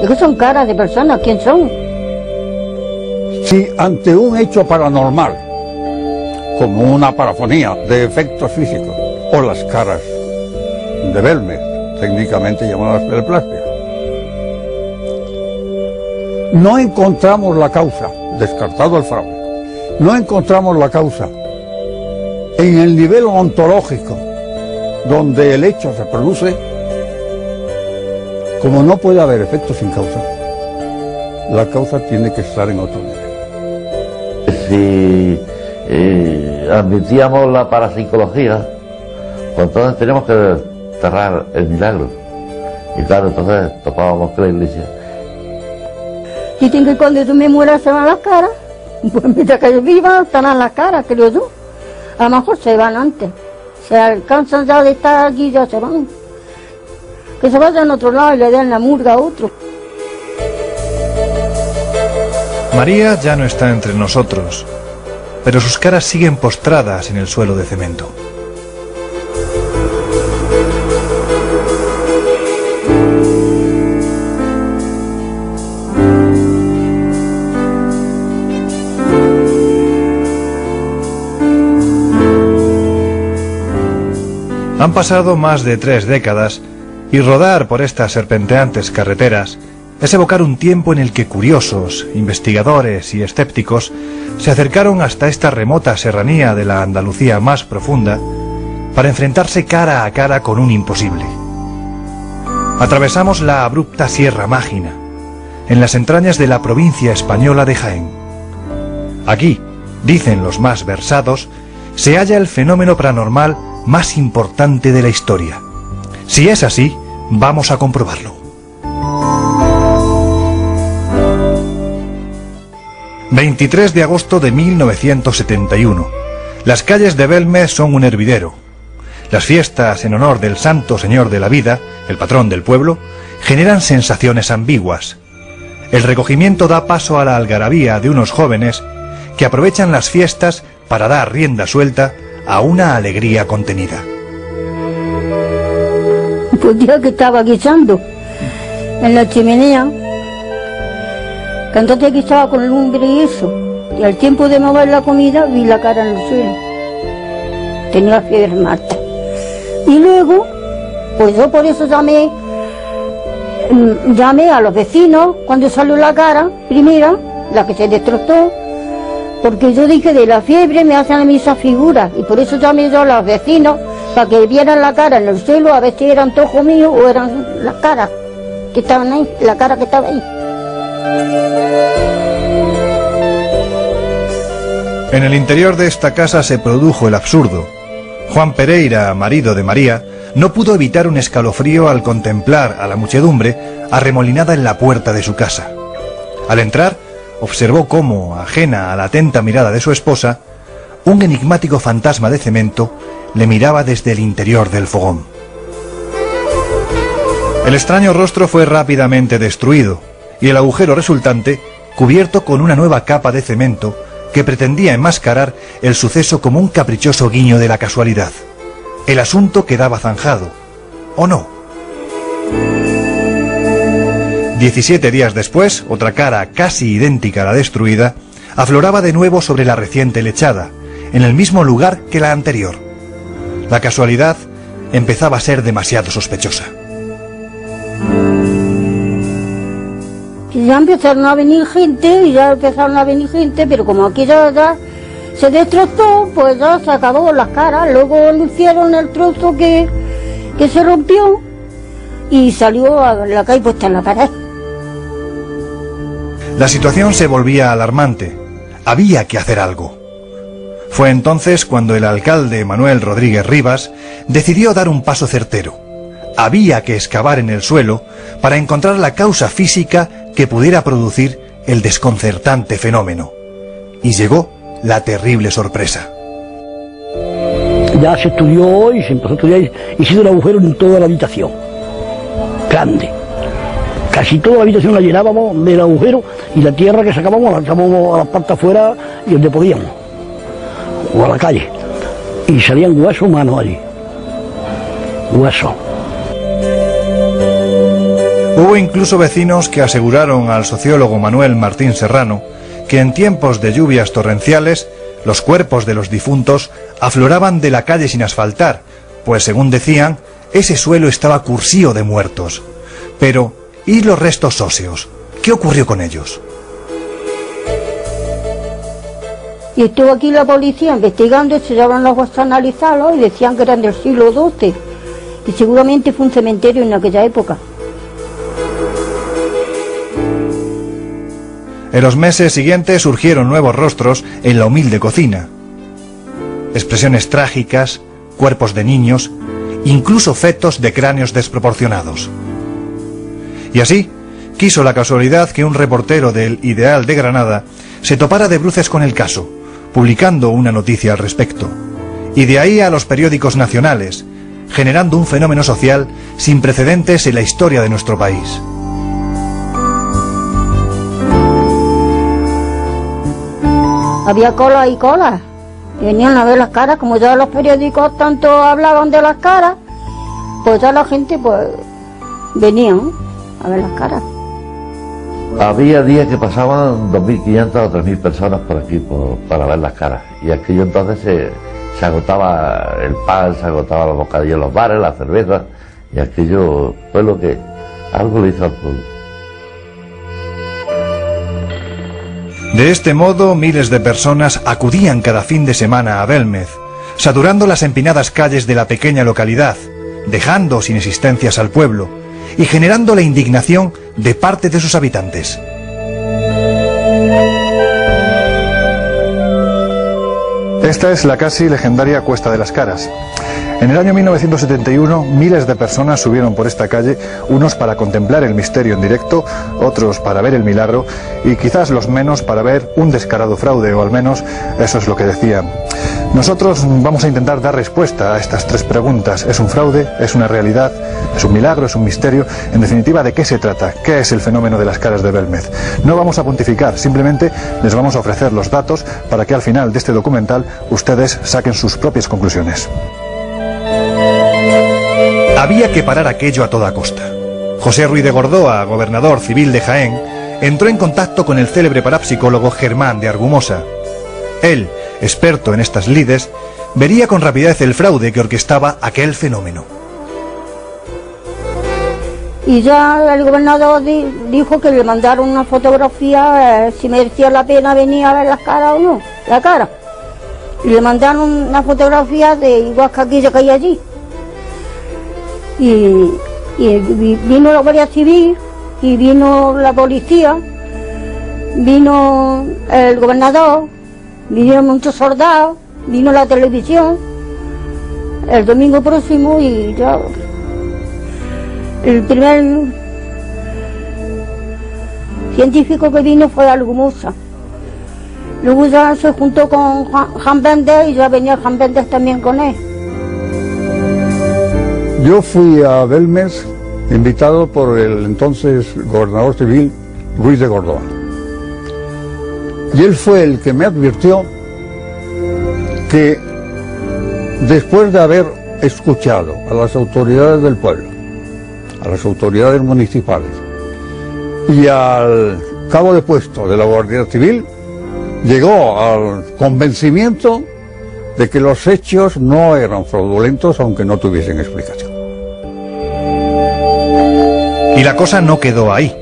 Es que son caras de personas, ¿quién son? Si ante un hecho paranormal, como una parafonía de efectos físicos, o las caras de Belmez, técnicamente llamadas periplastia, no encontramos la causa, descartado el fraude, no encontramos la causa en el nivel ontológico donde el hecho se produce, como no puede haber efectos sin causa, la causa tiene que estar en otro nivel. Si admitíamos la parapsicología, pues entonces teníamos que desterrar el milagro. Y claro, entonces topábamos con la iglesia. Dicen que cuando tú me mueras se van las caras, pues mientras que yo viva estarán las caras, creo yo. A lo mejor se van antes, se alcanzan ya de estar aquí, ya se van. Que se vayan a otro lado y le den la murga a otro. María ya no está entre nosotros, pero sus caras siguen postradas en el suelo de cemento. Han pasado más de 3 décadas y rodar por estas serpenteantes carreteras es evocar un tiempo en el que curiosos, investigadores y escépticos se acercaron hasta esta remota serranía de la Andalucía más profunda para enfrentarse cara a cara con un imposible. Atravesamos la abrupta Sierra Mágina, en las entrañas de la provincia española de Jaén. Aquí, dicen los más versados, se halla el fenómeno paranormal más importante de la historia. Si es así, vamos a comprobarlo. 23 de agosto de 1971. Las calles de Belmez son un hervidero. Las fiestas en honor del Santo Señor de la Vida, el patrón del pueblo, generan sensaciones ambiguas. El recogimiento da paso a la algarabía de unos jóvenes que aprovechan las fiestas para dar rienda suelta a una alegría contenida. Pues ya que estaba guisando en la chimenea, que entonces aquí estaba con lumbre y eso, y al tiempo de mover la comida vi la cara en el suelo. Tenía fiebre Marta. Y luego, pues yo por eso llamé a los vecinos cuando salió la cara, primera, la que se destrozó, porque yo dije de la fiebre me hacen a mí esas figuras, y por eso llamé yo a los vecinos para que vieran la cara en el suelo, a ver si eran antojo mío o eran las caras que estaban ahí, la cara que estaba ahí. En el interior de esta casa se produjo el absurdo. Juan Pereira, marido de María, no pudo evitar un escalofrío al contemplar a la muchedumbre arremolinada en la puerta de su casa. Al entrar, observó cómo, ajena a la atenta mirada de su esposa, un enigmático fantasma de cemento le miraba desde el interior del fogón. El extraño rostro fue rápidamente destruido y el agujero resultante cubierto con una nueva capa de cemento que pretendía enmascarar el suceso como un caprichoso guiño de la casualidad. El asunto quedaba zanjado, ¿o no? 17 días después, otra cara casi idéntica a la destruida afloraba de nuevo sobre la reciente lechada, en el mismo lugar que la anterior. La casualidad empezaba a ser demasiado sospechosa. Y ya empezaron a venir gente, pero como aquí ya se destrozó, pues ya se acabó las caras. Luego le hicieron el trozo que se rompió y salió a la calle puesta en la pared. La situación se volvía alarmante. Había que hacer algo. Fue entonces cuando el alcalde Manuel Rodríguez Rivas decidió dar un paso certero. Había que excavar en el suelo para encontrar la causa física que pudiera producir el desconcertante fenómeno. Y llegó la terrible sorpresa. Ya se estudió y se empezó a estudiar y se hizo un agujero en toda la habitación. Grande. Casi toda la habitación la llenábamos del agujero y la tierra que sacábamos la sacábamos a las partes afuera y donde podíamos. O a la calle. Y salían huesos humanos allí. Huesos. Hubo incluso vecinos que aseguraron al sociólogo Manuel Martín Serrano que en tiempos de lluvias torrenciales los cuerpos de los difuntos afloraban de la calle sin asfaltar, pues según decían, ese suelo estaba cursío de muertos. Pero, ¿y los restos óseos? ¿Qué ocurrió con ellos? Y estuvo aquí la policía investigando, se llevaron los huesos a analizarlos y decían que eran del siglo XII. Y seguramente fue un cementerio en aquella época. En los meses siguientes surgieron nuevos rostros en la humilde cocina. Expresiones trágicas, cuerpos de niños, incluso fetos de cráneos desproporcionados. Y así, quiso la casualidad que un reportero del Ideal de Granada se topara de bruces con el caso, publicando una noticia al respecto. Y de ahí a los periódicos nacionales, generando un fenómeno social sin precedentes en la historia de nuestro país. Había cola y cola. Y venían a ver las caras, como ya los periódicos tanto hablaban de las caras, pues ya la gente pues venían a ver las caras. Había días que pasaban 2.500 o 3.000 personas por aquí para ver las caras. Y aquello entonces se agotaba el pan, se agotaba los bocadillos en los bares, la cerveza. Y aquello fue lo que algo le hizo al pueblo. De este modo, miles de personas acudían cada fin de semana a Belmez, saturando las empinadas calles de la pequeña localidad, dejando sin existencias al pueblo y generando la indignación de parte de sus habitantes. Esta es la casi legendaria Cuesta de las Caras. En el año 1971, miles de personas subieron por esta calle, unos para contemplar el misterio en directo, otros para ver el milagro y quizás los menos para ver un descarado fraude, o al menos eso es lo que decían. Nosotros vamos a intentar dar respuesta a estas tres preguntas. ¿Es un fraude? ¿Es una realidad? ¿Es un milagro? ¿Es un misterio? En definitiva, ¿de qué se trata? ¿Qué es el fenómeno de las caras de Belmez? No vamos a pontificar, simplemente les vamos a ofrecer los datos para que al final de este documental ustedes saquen sus propias conclusiones. Había que parar aquello a toda costa. José Ruiz de Gordoa, gobernador civil de Jaén, entró en contacto con el célebre parapsicólogo Germán de Argumosa. Él, experto en estas lides, vería con rapidez el fraude que orquestaba aquel fenómeno. Y ya el gobernador dijo que le mandaron una fotografía, si merecía la pena venir a ver las caras o no, la cara. Y le mandaron una fotografía de igual que aquella que hay allí. Y vino la Guardia Civil, y vino la policía, vino el gobernador, vinieron muchos soldados, vino la televisión, el domingo próximo, y ya el primer científico que vino fue Argumosa. Luego ya se juntó con Jan Bender y ya venía Jan Bender también con él. Yo fui a Belmez invitado por el entonces gobernador civil Ruiz de Gordoa. Y él fue el que me advirtió que después de haber escuchado a las autoridades del pueblo, a las autoridades municipales y al cabo de puesto de la Guardia Civil, llegó al convencimiento de que los hechos no eran fraudulentos, aunque no tuviesen explicación. Y la cosa no quedó ahí.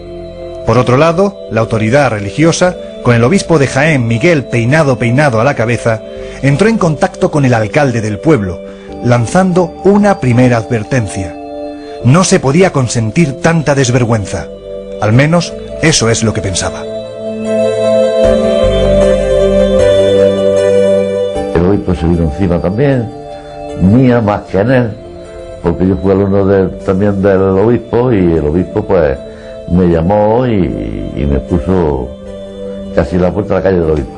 Por otro lado, la autoridad religiosa, con el obispo de Jaén, Miguel Peinado a la cabeza, entró en contacto con el alcalde del pueblo, lanzando una primera advertencia. No se podía consentir tanta desvergüenza. Al menos, eso es lo que pensaba. El obispo se vino encima también, mía más que en él, porque yo fui alumno también del obispo, y el obispo pues me llamó y me puso casi en la puerta de la calle del obispo.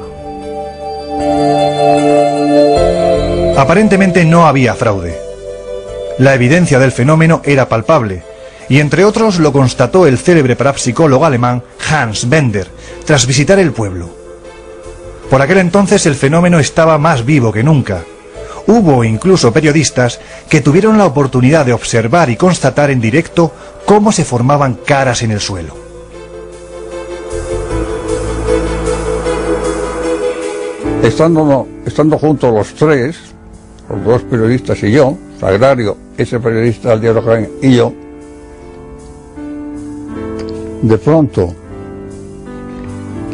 Aparentemente no había fraude. La evidencia del fenómeno era palpable, y entre otros lo constató el célebre parapsicólogo alemán Hans Bender, tras visitar el pueblo. Por aquel entonces el fenómeno estaba más vivo que nunca. Hubo incluso periodistas que tuvieron la oportunidad de observar y constatar en directo cómo se formaban caras en el suelo. Estando juntos los tres, los dos periodistas y yo, Sagrario, ese periodista del diario Jaén y yo, de pronto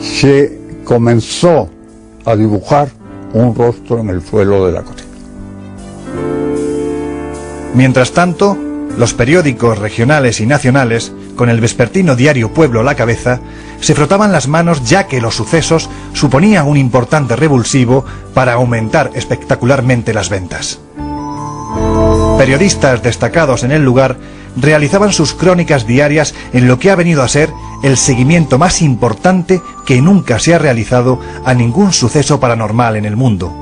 se comenzó a dibujar un rostro en el suelo de la cocina. Mientras tanto, los periódicos regionales y nacionales, con el vespertino diario Pueblo a la cabeza, se frotaban las manos ya que los sucesos suponían un importante revulsivo para aumentar espectacularmente las ventas. Periodistas destacados en el lugar realizaban sus crónicas diarias en lo que ha venido a ser el seguimiento más importante que nunca se ha realizado a ningún suceso paranormal en el mundo.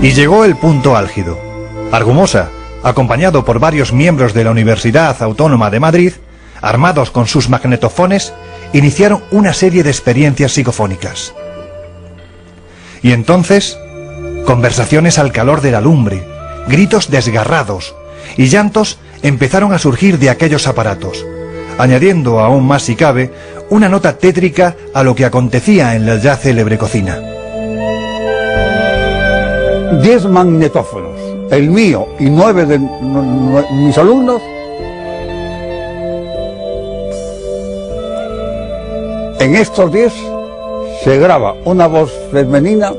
Y llegó el punto álgido. Argumosa, acompañado por varios miembros de la Universidad Autónoma de Madrid, armados con sus magnetofones, iniciaron una serie de experiencias psicofónicas. Y entonces, conversaciones al calor de la lumbre, gritos desgarrados y llantos empezaron a surgir de aquellos aparatos, añadiendo aún más si cabe una nota tétrica a lo que acontecía en la ya célebre cocina. 10 magnetófonos, el mío y 9 de mis alumnos, en estos 10 se graba una voz femenina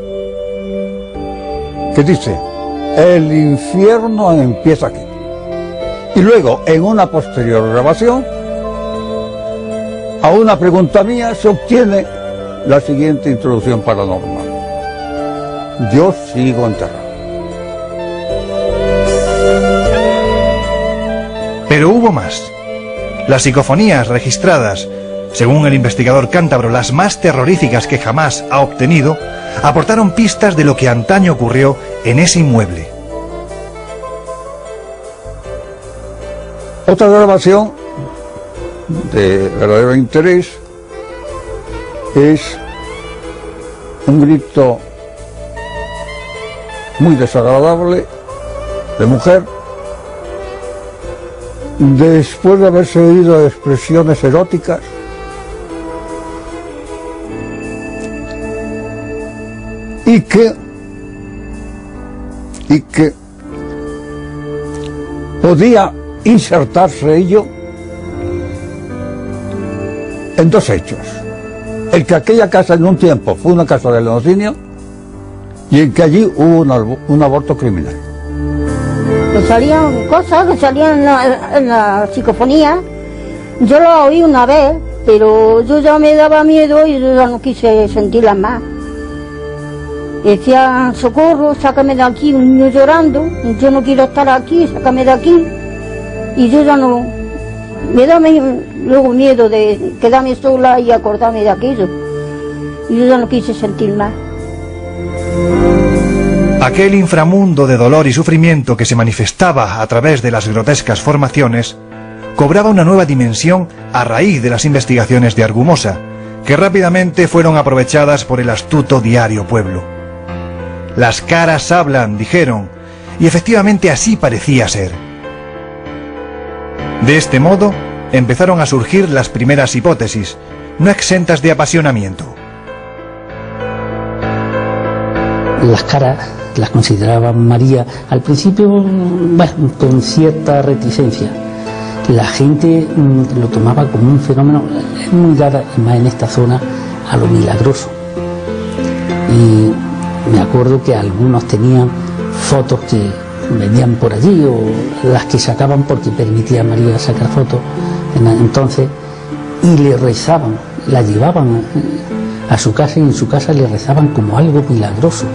que dice: el infierno empieza aquí. Y luego, en una posterior grabación, a una pregunta mía se obtiene la siguiente introducción paranormal: yo sigo enterrado. Pero hubo más. Las psicofonías registradas, según el investigador cántabro, las más terroríficas que jamás ha obtenido, aportaron pistas de lo que antaño ocurrió en ese inmueble. Otra grabación de verdadero interés es un grito muy desagradable de mujer después de haberse oído expresiones eróticas y que podía insertarse ello en dos hechos: el que aquella casa en un tiempo fue una casa de lenocinio y en que allí hubo un aborto criminal. Que salían cosas que salían en la psicofonía. Yo lo oí una vez, pero yo ya me daba miedo y yo ya no quise sentirlas más. Decía: socorro, sácame de aquí, un niño llorando, yo no quiero estar aquí, sácame de aquí. Y yo ya no, me da luego miedo de quedarme sola y acordarme de aquello. Y yo ya no quise sentir más. Aquel inframundo de dolor y sufrimiento que se manifestaba a través de las grotescas formaciones cobraba una nueva dimensión a raíz de las investigaciones de Argumosa, que rápidamente fueron aprovechadas por el astuto diario Pueblo. Las caras hablan, dijeron, y efectivamente así parecía ser. De este modo empezaron a surgir las primeras hipótesis, no exentas de apasionamiento. Las caras las consideraba María al principio, bueno, con cierta reticencia. La gente lo tomaba como un fenómeno muy dada, más en esta zona, a lo milagroso. Y me acuerdo que algunos tenían fotos que venían por allí, o las que sacaban porque permitía a María sacar fotos entonces, y le rezaban, la llevaban a su casa y en su casa le rezaban como algo milagroso.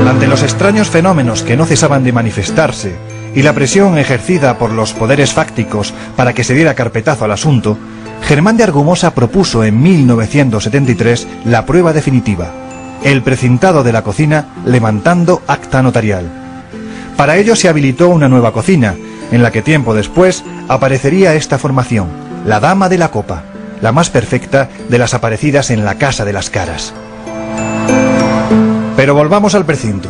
Ante los extraños fenómenos que no cesaban de manifestarse y la presión ejercida por los poderes fácticos para que se diera carpetazo al asunto, Germán de Argumosa propuso en 1973 la prueba definitiva: el precintado de la cocina levantando acta notarial. Para ello se habilitó una nueva cocina, en la que tiempo después aparecería esta formación, la Dama de la Copa, la más perfecta de las aparecidas en la Casa de las Caras. Pero volvamos al precinto.